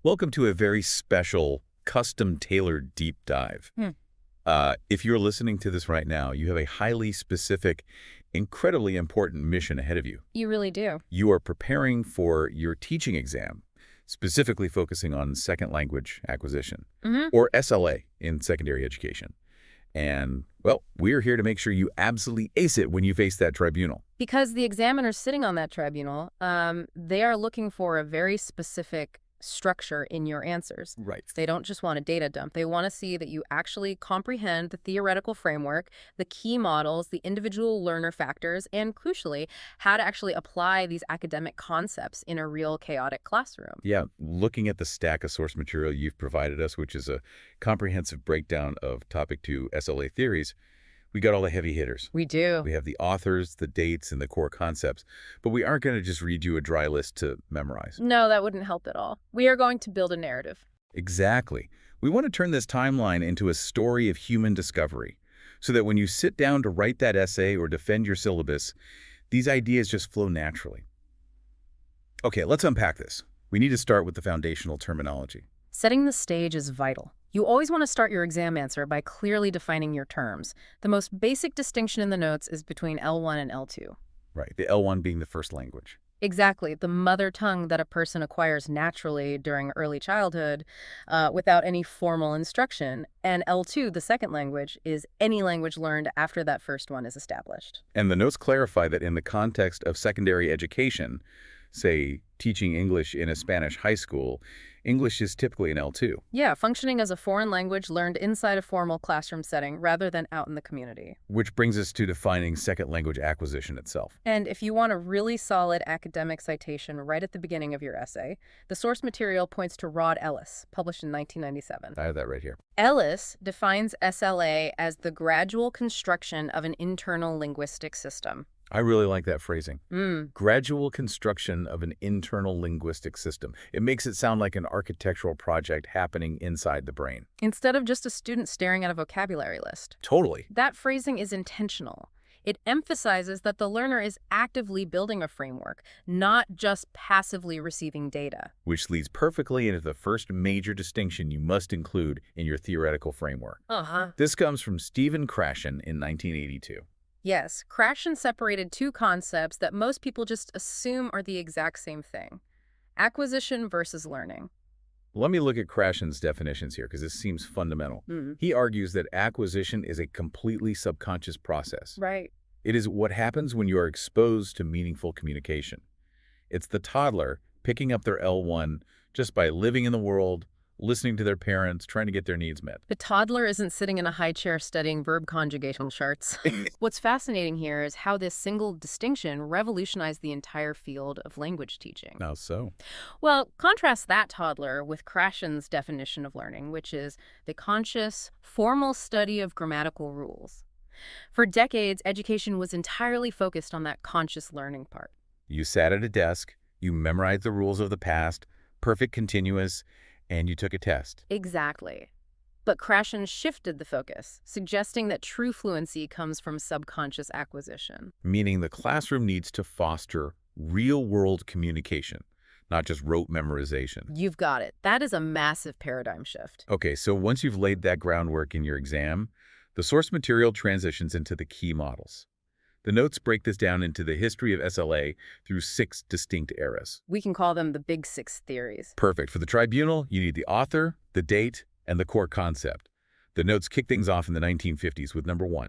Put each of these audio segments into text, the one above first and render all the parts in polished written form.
Welcome to a very special, custom-tailored deep dive. Hmm. If you're listening to this right now, you have a highly specific, incredibly important mission ahead of you. You really do. You are preparing for your teaching exam, specifically focusing on second language acquisition, or SLA in secondary education. And, well, we're here to make sure you absolutely ace it when you face that tribunal. Because the examiners sitting on that tribunal, they are looking for a very specific structure in your answers. Right. They don't just want a data dump. They want to see that you actually comprehend the theoretical framework, the key models, the individual learner factors, and crucially, how to actually apply these academic concepts in a real chaotic classroom. Yeah, looking at the stack of source material you've provided us, which is a comprehensive breakdown of topic 2 SLA theories, we got all the heavy hitters. We do. We have the authors, the dates, and the core concepts, but we aren't going to just read you a dry list to memorize. No, that wouldn't help at all. We are going to build a narrative. Exactly. We want to turn this timeline into a story of human discovery, so that when you sit down to write that essay or defend your syllabus, these ideas just flow naturally. Okay, let's unpack this. We need to start with the foundational terminology. Setting the stage is vital. You always want to start your exam answer by clearly defining your terms. The most basic distinction in the notes is between L1 and L2. Right, the L1 being the first language. Exactly, the mother tongue that a person acquires naturally during early childhood without any formal instruction. And L2, the second language, is any language learned after that first one is established. And the notes clarify that in the context of secondary education, say, teaching English in a Spanish high school, English is typically an L2. Yeah, functioning as a foreign language learned inside a formal classroom setting rather than out in the community. Which brings us to defining second language acquisition itself. And if you want a really solid academic citation right at the beginning of your essay, the source material points to Rod Ellis, published in 1997. I have that right here. Ellis defines SLA as the gradual construction of an internal linguistic system. I really like that phrasing. Gradual construction of an internal linguistic system. It makes it sound like an architectural project happening inside the brain. Instead of just a student staring at a vocabulary list. Totally. That phrasing is intentional. It emphasizes that the learner is actively building a framework, not just passively receiving data. Which leads perfectly into the first major distinction you must include in your theoretical framework. This comes from Stephen Krashen in 1982. Yes, Krashen separated two concepts that most people just assume are the exact same thing: acquisition versus learning. Let me look at Krashen's definitions here, because this seems fundamental. He argues that acquisition is a completely subconscious process. Right. It is what happens when you are exposed to meaningful communication. It's the toddler picking up their L1 just by living in the world, listening to their parents, trying to get their needs met. The toddler isn't sitting in a high chair studying verb conjugation charts. What's fascinating here is how this single distinction revolutionized the entire field of language teaching. How so? Well, contrast that toddler with Krashen's definition of learning, which is the conscious, formal study of grammatical rules. For decades, education was entirely focused on that conscious learning part. You sat at a desk, you memorized the rules of the past, perfect continuous, and you took a test. Exactly. But Krashen shifted the focus, suggesting that true fluency comes from subconscious acquisition. Meaning the classroom needs to foster real-world communication, not just rote memorization. You've got it. That is a massive paradigm shift. Okay, so once you've laid that groundwork in your exam, the source material transitions into the key models. The notes break this down into the history of SLA through 6 distinct eras. We can call them the Big Six theories. Perfect. For the tribunal, you need the author, the date, and the core concept. The notes kick things off in the 1950s with number 1,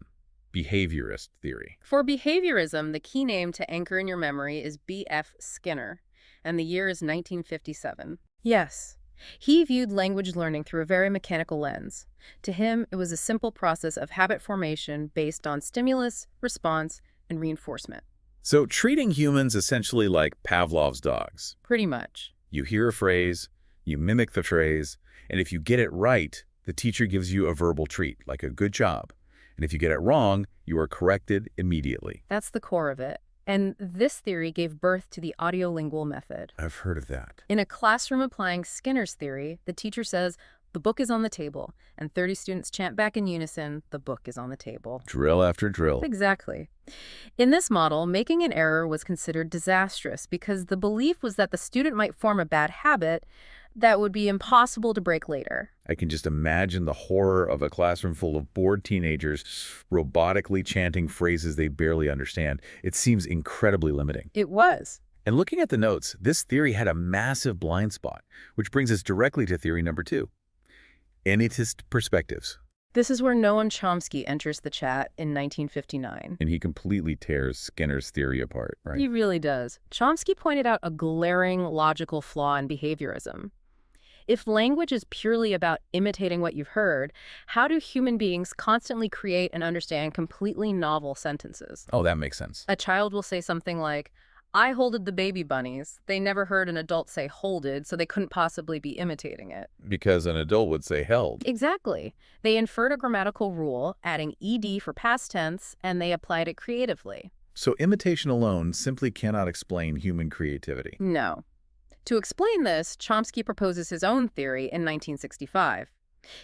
behaviorist theory. For behaviorism, the key name to anchor in your memory is B.F. Skinner, and the year is 1957. Yes. He viewed language learning through a very mechanical lens. To him, it was a simple process of habit formation based on stimulus, response, and reinforcement. So treating humans essentially like Pavlov's dogs. Pretty much. You hear a phrase, you mimic the phrase, and if you get it right, the teacher gives you a verbal treat, like a good job. And if you get it wrong, you are corrected immediately. That's the core of it. And this theory gave birth to the audiolingual method. I've heard of that. In a classroom applying Skinner's theory, the teacher says, "The book is on the table," and 30 students chant back in unison, "The book is on the table." Drill after drill. Exactly. In this model, making an error was considered disastrous because the belief was that the student might form a bad habit that would be impossible to break later. I can just imagine the horror of a classroom full of bored teenagers robotically chanting phrases they barely understand. It seems incredibly limiting. It was. And looking at the notes, this theory had a massive blind spot, which brings us directly to theory number 2. Elitist perspectives. This is where Noam Chomsky enters the chat in 1959. And he completely tears Skinner's theory apart, right? He really does. Chomsky pointed out a glaring logical flaw in behaviorism. If language is purely about imitating what you've heard, how do human beings constantly create and understand completely novel sentences? Oh, that makes sense. A child will say something like, I holded the baby bunnies. They never heard an adult say holded, so they couldn't possibly be imitating it. Because an adult would say held. Exactly. They inferred a grammatical rule, adding ed for past tense, and they applied it creatively. So imitation alone simply cannot explain human creativity. No. To explain this, Chomsky proposes his own theory in 1965.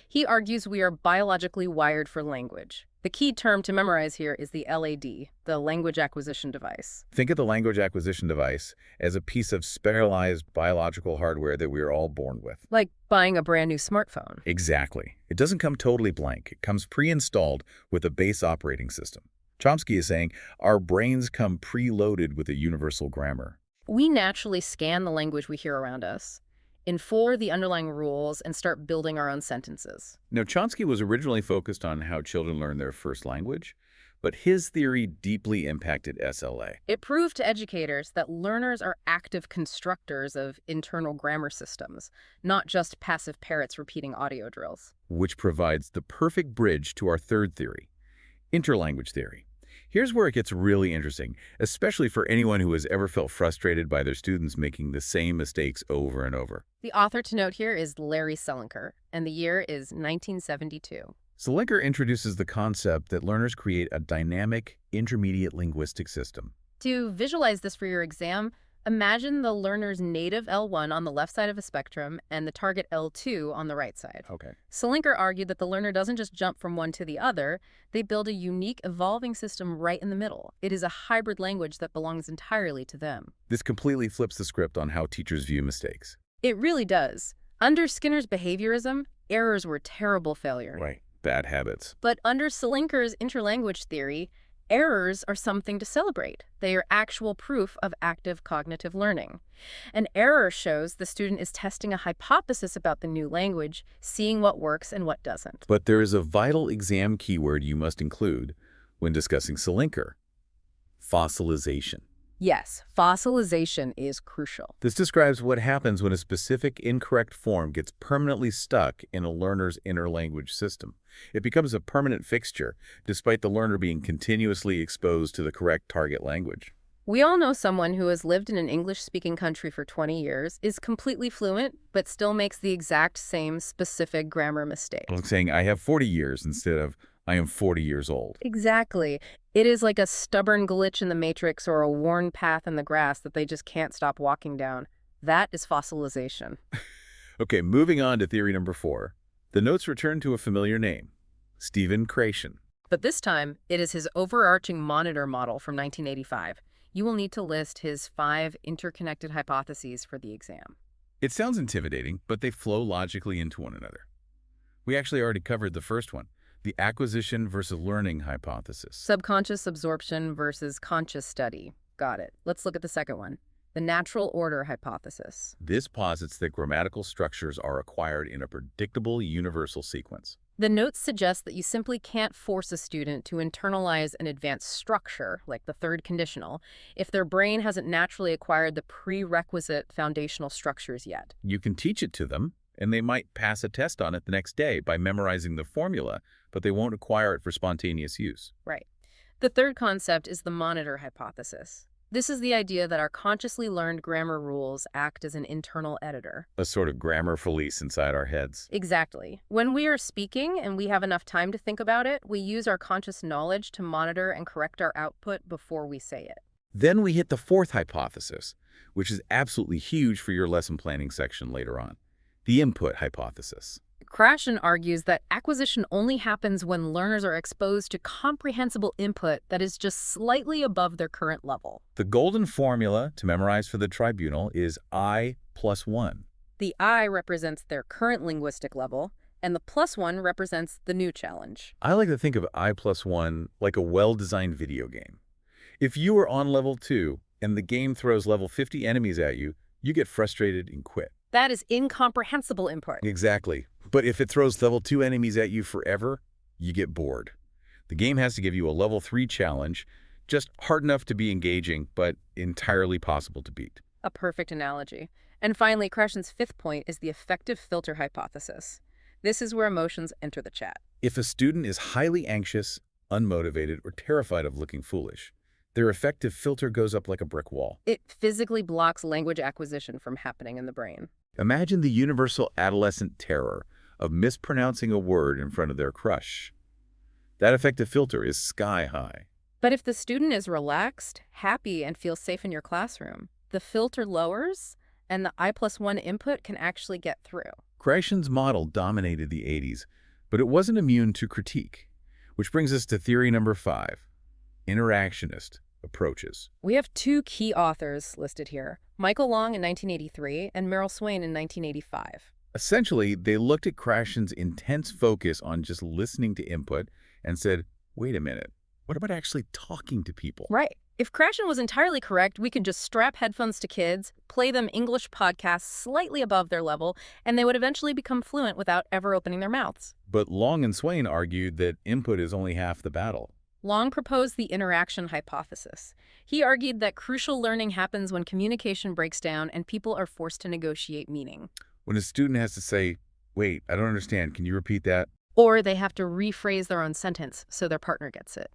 He argues we are biologically wired for language. The key term to memorize here is the LAD, the language acquisition device. Think of the language acquisition device as a piece of sterilized biological hardware that we are all born with. Like buying a brand new smartphone. Exactly. It doesn't come totally blank. It comes pre-installed with a base operating system. Chomsky is saying our brains come preloaded with a universal grammar. We naturally scan the language we hear around us, infer the underlying rules, and start building our own sentences. Now, Chomsky was originally focused on how children learn their first language, but his theory deeply impacted SLA. It proved to educators that learners are active constructors of internal grammar systems, not just passive parrots repeating audio drills. Which provides the perfect bridge to our third theory, interlanguage theory. Here's where it gets really interesting, especially for anyone who has ever felt frustrated by their students making the same mistakes over and over. The author to note here is Larry Selinker, and the year is 1972. Selinker introduces the concept that learners create a dynamic, intermediate linguistic system. To visualize this for your exam, imagine the learner's native L1 on the left side of a spectrum and the target L2 on the right side. Okay. Selinker argued that the learner doesn't just jump from one to the other, they build a unique evolving system right in the middle. It is a hybrid language that belongs entirely to them. This completely flips the script on how teachers view mistakes. It really does. Under Skinner's behaviorism, errors were terrible failure. Right. Bad habits. But under Selinker's interlanguage theory, errors are something to celebrate. They are actual proof of active cognitive learning. An error shows the student is testing a hypothesis about the new language, seeing what works and what doesn't. But there is a vital exam keyword you must include when discussing Selinker: fossilization. Yes, fossilization is crucial. This describes what happens when a specific incorrect form gets permanently stuck in a learner's interlanguage system. It becomes a permanent fixture, despite the learner being continuously exposed to the correct target language. We all know someone who has lived in an English-speaking country for 20 years, is completely fluent, but still makes the exact same specific grammar mistake. Like saying, I have 40 years instead of, I am 40 years old. Exactly. It is like a stubborn glitch in the matrix or a worn path in the grass that they just can't stop walking down. That is fossilization. Okay, moving on to theory number 4. The notes return to a familiar name, Stephen Krashen. But this time, it is his overarching monitor model from 1985. You will need to list his 5 interconnected hypotheses for the exam. It sounds intimidating, but they flow logically into one another. We actually already covered the first one, the acquisition versus learning hypothesis. Subconscious absorption versus conscious study. Got it. Let's look at the second one. The natural order hypothesis. This posits that grammatical structures are acquired in a predictable universal sequence. The notes suggest that you simply can't force a student to internalize an advanced structure, like the third conditional, if their brain hasn't naturally acquired the prerequisite foundational structures yet. You can teach it to them, and they might pass a test on it the next day by memorizing the formula, but they won't acquire it for spontaneous use. Right. The third concept is the monitor hypothesis. This is the idea that our consciously learned grammar rules act as an internal editor. A sort of grammar police inside our heads. Exactly. When we are speaking and we have enough time to think about it, we use our conscious knowledge to monitor and correct our output before we say it. Then we hit the fourth hypothesis, which is absolutely huge for your lesson planning section later on, the input hypothesis. Krashen argues that acquisition only happens when learners are exposed to comprehensible input that is just slightly above their current level. The golden formula to memorize for the tribunal is I plus 1. The I represents their current linguistic level, and the +1 represents the new challenge. I like to think of I+1 like a well-designed video game. If you are on level 2 and the game throws level 50 enemies at you, you get frustrated and quit. That is incomprehensible input. Exactly. But if it throws level 2 enemies at you forever, you get bored. The game has to give you a level 3 challenge, just hard enough to be engaging, but entirely possible to beat. A perfect analogy. And finally, Krashen's fifth point is the effective filter hypothesis. This is where emotions enter the chat. If a student is highly anxious, unmotivated, or terrified of looking foolish, their effective filter goes up like a brick wall. It physically blocks language acquisition from happening in the brain. Imagine the universal adolescent terror of mispronouncing a word in front of their crush. That effective filter is sky high. But if the student is relaxed, happy, and feels safe in your classroom, the filter lowers, and the I+1 input can actually get through. Krashen's model dominated the 80s, but it wasn't immune to critique. Which brings us to theory number 5, interactionist approaches. We have two key authors listed here, Michael Long in 1983 and Meryl Swain in 1985. Essentially, they looked at Krashen's intense focus on just listening to input and said, wait a minute, what about actually talking to people? Right. If Krashen was entirely correct, we could just strap headphones to kids, play them English podcasts slightly above their level, and they would eventually become fluent without ever opening their mouths. But Long and Swain argued that input is only half the battle. Long proposed the interaction hypothesis. He argued that crucial learning happens when communication breaks down and people are forced to negotiate meaning. When a student has to say, wait, I don't understand, can you repeat that? Or they have to rephrase their own sentence so their partner gets it.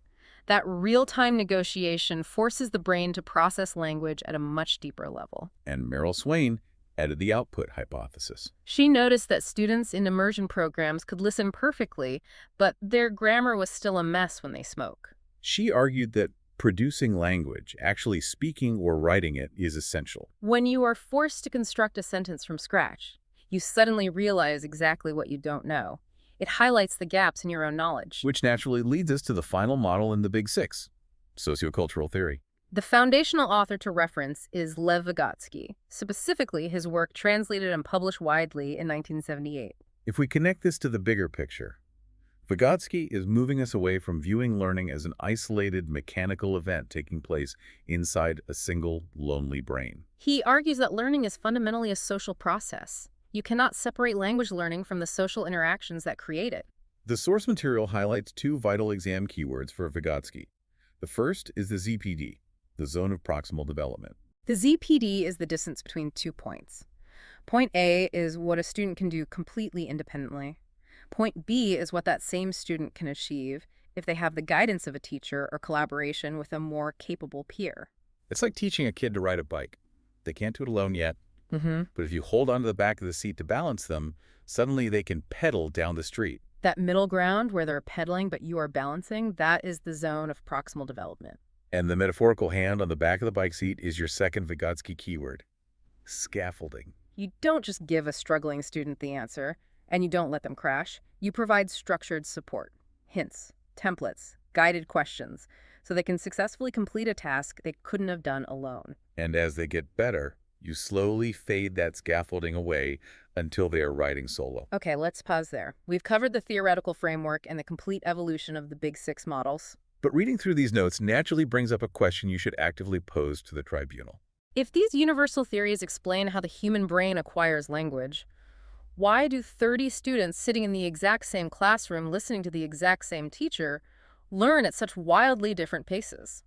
That real-time negotiation forces the brain to process language at a much deeper level. And Meryl Swain added the output hypothesis. She noticed that students in immersion programs could listen perfectly, but their grammar was still a mess when they spoke. She argued that producing language, actually speaking or writing it, is essential. When you are forced to construct a sentence from scratch, you suddenly realize exactly what you don't know. It highlights the gaps in your own knowledge. Which naturally leads us to the final model in the Big Six, sociocultural theory. The foundational author to reference is Lev Vygotsky, specifically his work translated and published widely in 1978. If we connect this to the bigger picture, Vygotsky is moving us away from viewing learning as an isolated mechanical event taking place inside a single, lonely brain. He argues that learning is fundamentally a social process. You cannot separate language learning from the social interactions that create it. The source material highlights two vital exam keywords for Vygotsky. The first is the ZPD, the zone of proximal development. The ZPD is the distance between 2 points. Point A is what a student can do completely independently. Point B is what that same student can achieve if they have the guidance of a teacher or collaboration with a more capable peer. It's like teaching a kid to ride a bike. They can't do it alone yet, but if you hold onto the back of the seat to balance them, suddenly they can pedal down the street. That middle ground where they're pedaling but you are balancing, that is the zone of proximal development. And the metaphorical hand on the back of the bike seat is your second Vygotsky keyword, scaffolding. You don't just give a struggling student the answer, and you don't let them crash. You provide structured support, hints, templates, guided questions, so they can successfully complete a task they couldn't have done alone. And as they get better, you slowly fade that scaffolding away until they are riding solo. Okay, let's pause there. We've covered the theoretical framework and the complete evolution of the Big Six models. But reading through these notes naturally brings up a question you should actively pose to the tribunal. If these universal theories explain how the human brain acquires language, why do 30 students sitting in the exact same classroom listening to the exact same teacher learn at such wildly different paces?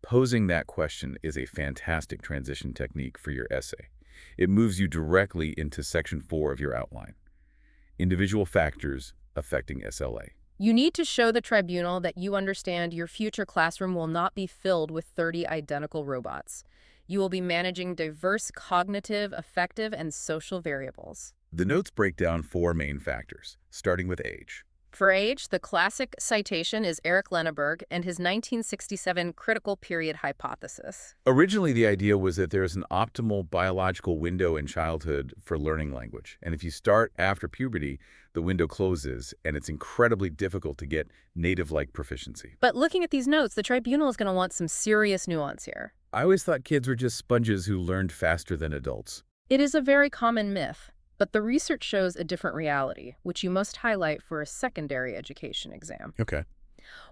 Posing that question is a fantastic transition technique for your essay. It moves you directly into section 4 of your outline, individual factors affecting SLA. You need to show the tribunal that you understand your future classroom will not be filled with 30 identical robots. You will be managing diverse cognitive, affective, and social variables. The notes break down 4 main factors, starting with age. For age, the classic citation is Eric Lenneberg and his 1967 critical period hypothesis. Originally, the idea was that there is an optimal biological window in childhood for learning language. And if you start after puberty, the window closes, and it's incredibly difficult to get native-like proficiency. But looking at these notes, the tribunal is going to want some serious nuance here. I always thought kids were just sponges who learned faster than adults. It is a very common myth. But the research shows a different reality, which you must highlight for a secondary education exam. Okay.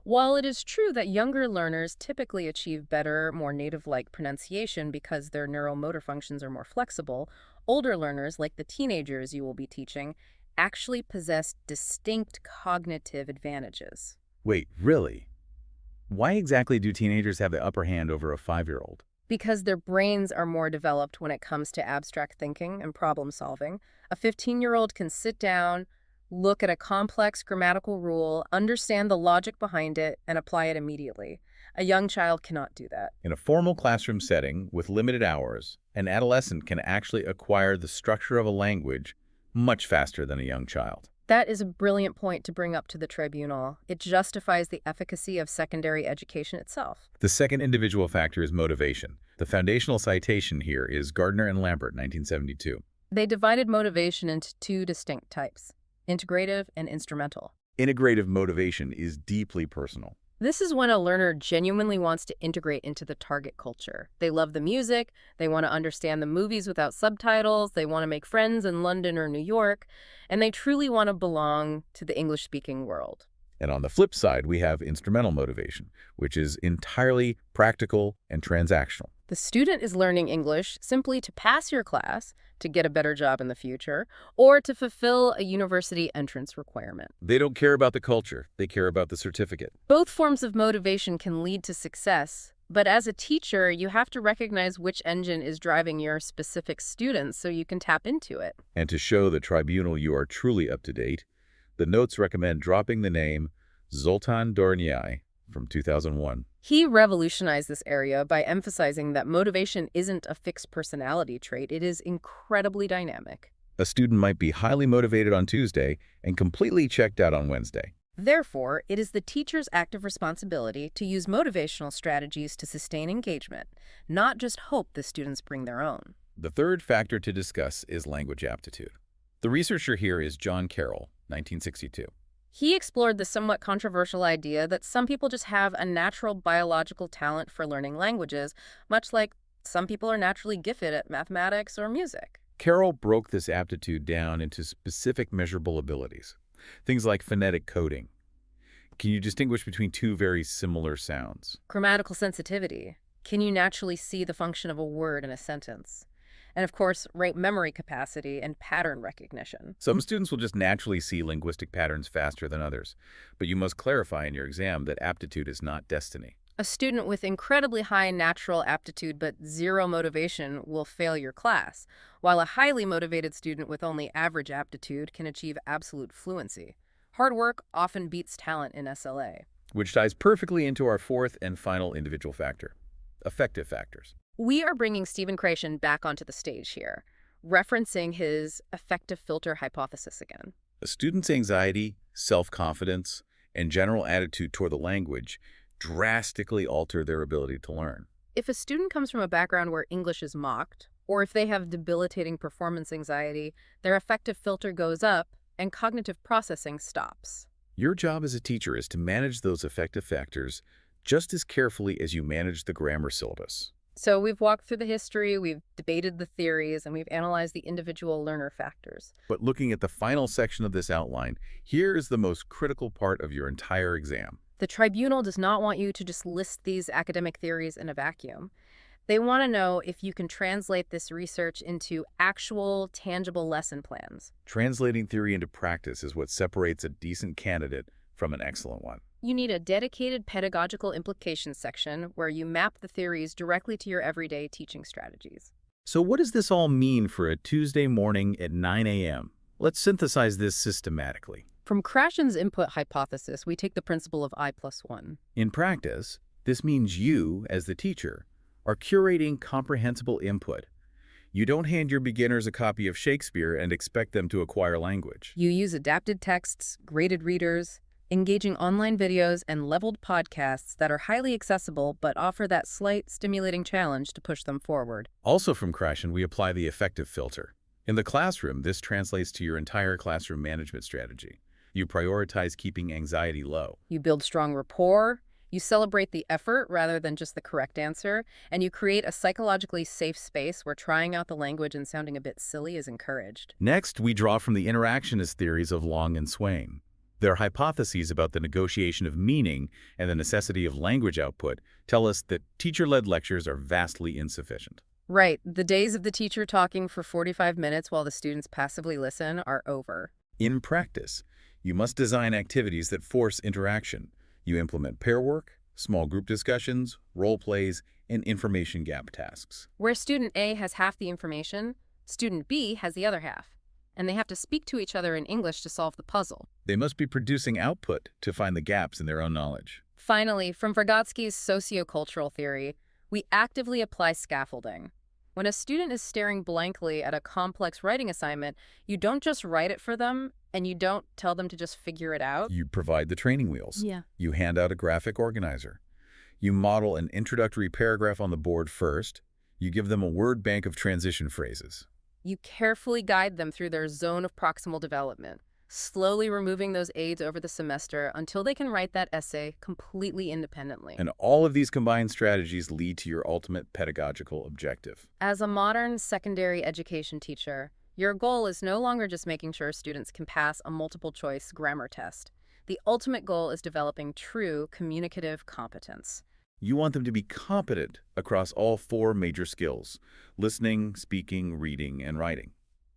While it is true that younger learners typically achieve better, more native-like pronunciation because their neuromotor functions are more flexible, older learners, like the teenagers you will be teaching, actually possess distinct cognitive advantages. Wait, really? Why exactly do teenagers have the upper hand over a 5-year-old? Because their brains are more developed when it comes to abstract thinking and problem solving. A 15-year-old can sit down, look at a complex grammatical rule, understand the logic behind it, and apply it immediately. A young child cannot do that. In a formal classroom setting with limited hours, an adolescent can actually acquire the structure of a language much faster than a young child. That is a brilliant point to bring up to the tribunal. It justifies the efficacy of secondary education itself. The second individual factor is motivation. The foundational citation here is Gardner and Lambert, 1972. They divided motivation into two distinct types: integrative and instrumental. Integrative motivation is deeply personal. This is when a learner genuinely wants to integrate into the target culture. They love the music, they want to understand the movies without subtitles, they want to make friends in London or New York, and they truly want to belong to the English-speaking world. And on the flip side, we have instrumental motivation, which is entirely practical and transactional. The student is learning English simply to pass your class, to get a better job in the future, or to fulfill a university entrance requirement. They don't care about the culture, they care about the certificate. Both forms of motivation can lead to success, but as a teacher, you have to recognize which engine is driving your specific students so you can tap into it. And to show the tribunal you are truly up to date, the notes recommend dropping the name Zoltan Dorniai from 2001. He revolutionized this area by emphasizing that motivation isn't a fixed personality trait, it is incredibly dynamic. A student might be highly motivated on Tuesday and completely checked out on Wednesday. Therefore, it is the teacher's active responsibility to use motivational strategies to sustain engagement, not just hope the students bring their own. The third factor to discuss is language aptitude. The researcher here is John Carroll, 1962. He explored the somewhat controversial idea that some people just have a natural biological talent for learning languages, much like some people are naturally gifted at mathematics or music. Carroll broke this aptitude down into specific measurable abilities, things like phonetic coding. Can you distinguish between two very similar sounds? Grammatical sensitivity. Can you naturally see the function of a word in a sentence? And of course, rate memory capacity and pattern recognition. Some students will just naturally see linguistic patterns faster than others, but you must clarify in your exam that aptitude is not destiny. A student with incredibly high natural aptitude but zero motivation will fail your class, while a highly motivated student with only average aptitude can achieve absolute fluency. Hard work often beats talent in SLA. Which ties perfectly into our fourth and final individual factor, affective factors. We are bringing Stephen Kreishin back onto the stage here, referencing his affective filter hypothesis again. A student's anxiety, self-confidence, and general attitude toward the language drastically alter their ability to learn. If a student comes from a background where English is mocked, or if they have debilitating performance anxiety, their affective filter goes up and cognitive processing stops. Your job as a teacher is to manage those affective factors just as carefully as you manage the grammar syllabus. So we've walked through the history, we've debated the theories, and we've analyzed the individual learner factors. But looking at the final section of this outline, here is the most critical part of your entire exam. The tribunal does not want you to just list these academic theories in a vacuum. They want to know if you can translate this research into actual, tangible lesson plans. Translating theory into practice is what separates a decent candidate from an excellent one. You need a dedicated pedagogical implications section where you map the theories directly to your everyday teaching strategies. So what does this all mean for a Tuesday morning at 9 a.m.? Let's synthesize this systematically. From Kreishin's input hypothesis, we take the principle of I+1. In practice, this means you, as the teacher, are curating comprehensible input. You don't hand your beginners a copy of Shakespeare and expect them to acquire language. You use adapted texts, graded readers, engaging online videos, and leveled podcasts that are highly accessible but offer that slight, stimulating challenge to push them forward. Also from Kreishin, we apply the affective filter. In the classroom, this translates to your entire classroom management strategy. You prioritize keeping anxiety low. You build strong rapport, You celebrate the effort rather than just the correct answer, and you create a psychologically safe space where trying out the language and sounding a bit silly is encouraged. Next, we draw from the interactionist theories of Long and Swain. Their hypotheses about the negotiation of meaning and the necessity of language output tell us that teacher-led lectures are vastly insufficient. Right, the days of the teacher talking for 45 minutes while the students passively listen are over. In practice, you must design activities that force interaction. You implement pair work, small group discussions, role plays, and information gap tasks. Where student A has half the information, student B has the other half, and they have to speak to each other in English to solve the puzzle. They must be producing output to find the gaps in their own knowledge. Finally, from Vygotsky's sociocultural theory, we actively apply scaffolding. When a student is staring blankly at a complex writing assignment, you don't just write it for them, and you don't tell them to just figure it out. You provide the training wheels. Yeah. You hand out a graphic organizer. You model an introductory paragraph on the board first. You give them a word bank of transition phrases. You carefully guide them through their zone of proximal development, slowly removing those aids over the semester until they can write that essay completely independently. And all of these combined strategies lead to your ultimate pedagogical objective. As a modern secondary education teacher, your goal is no longer just making sure students can pass a multiple-choice grammar test. The ultimate goal is developing true communicative competence. You want them to be competent across all 4 major skills: listening, speaking, reading, and writing.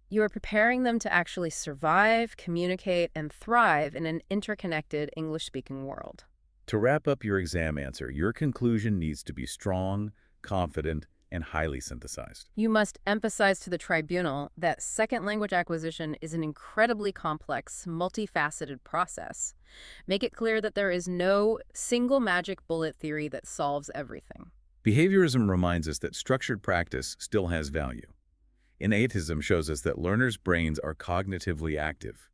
You are preparing them to actually survive, communicate, and thrive in an interconnected English-speaking world. To wrap up your exam answer, your conclusion needs to be strong, confident, and highly synthesized. You must emphasize to the tribunal that second language acquisition is an incredibly complex, multifaceted process. Make it clear that there is no single magic bullet theory that solves everything. Behaviorism reminds us that structured practice still has value. Innatism shows us that learners' brains are cognitively active.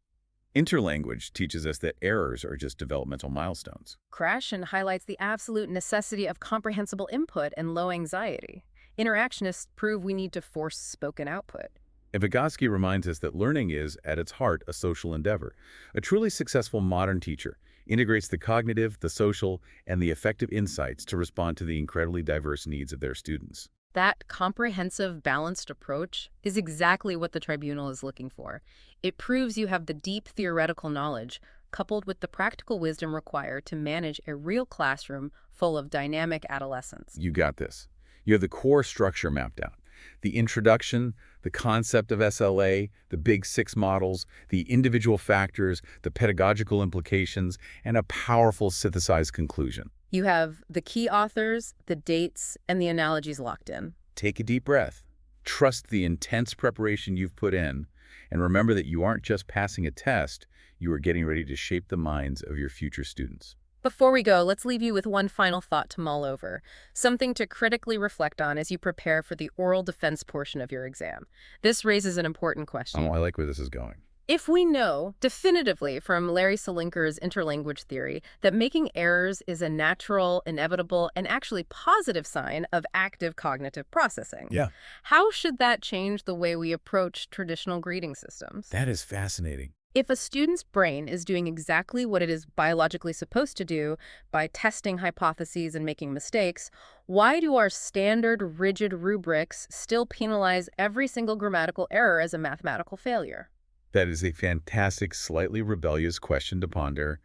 Interlanguage teaches us that errors are just developmental milestones. Krashen highlights the absolute necessity of comprehensible input and low anxiety. Interactionists prove we need to force spoken output. And Vygotsky reminds us that learning is, at its heart, a social endeavor. A truly successful modern teacher integrates the cognitive, the social, and the affective insights to respond to the incredibly diverse needs of their students. That comprehensive, balanced approach is exactly what the tribunal is looking for. It proves you have the deep theoretical knowledge, coupled with the practical wisdom required to manage a real classroom full of dynamic adolescents. You got this. You have the core structure mapped out. The introduction, the concept of SLA, the big 6 models, the individual factors, the pedagogical implications, and a powerful synthesized conclusion. You have the key authors, the dates, and the analogies locked in. Take a deep breath. Trust the intense preparation you've put in, and remember that you aren't just passing a test, you are getting ready to shape the minds of your future students. Before we go, let's leave you with one final thought to mull over, something to critically reflect on as you prepare for the oral defense portion of your exam. This raises an important question. Oh, I like where this is going. If we know definitively from Larry Salinker's interlanguage theory that making errors is a natural, inevitable, and actually positive sign of active cognitive processing, how should that change the way we approach traditional grading systems? That is fascinating. If a student's brain is doing exactly what it is biologically supposed to do by testing hypotheses and making mistakes, why do our standard rigid rubrics still penalize every single grammatical error as a mathematical failure? That is a fantastic, slightly rebellious question to ponder,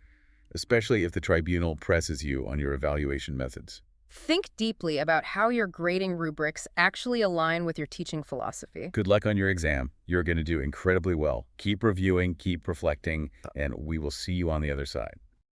especially if the tribunal presses you on your evaluation methods. Think deeply about how your grading rubrics actually align with your teaching philosophy. Good luck on your exam. You're going to do incredibly well. Keep reviewing, keep reflecting, and we will see you on the other side.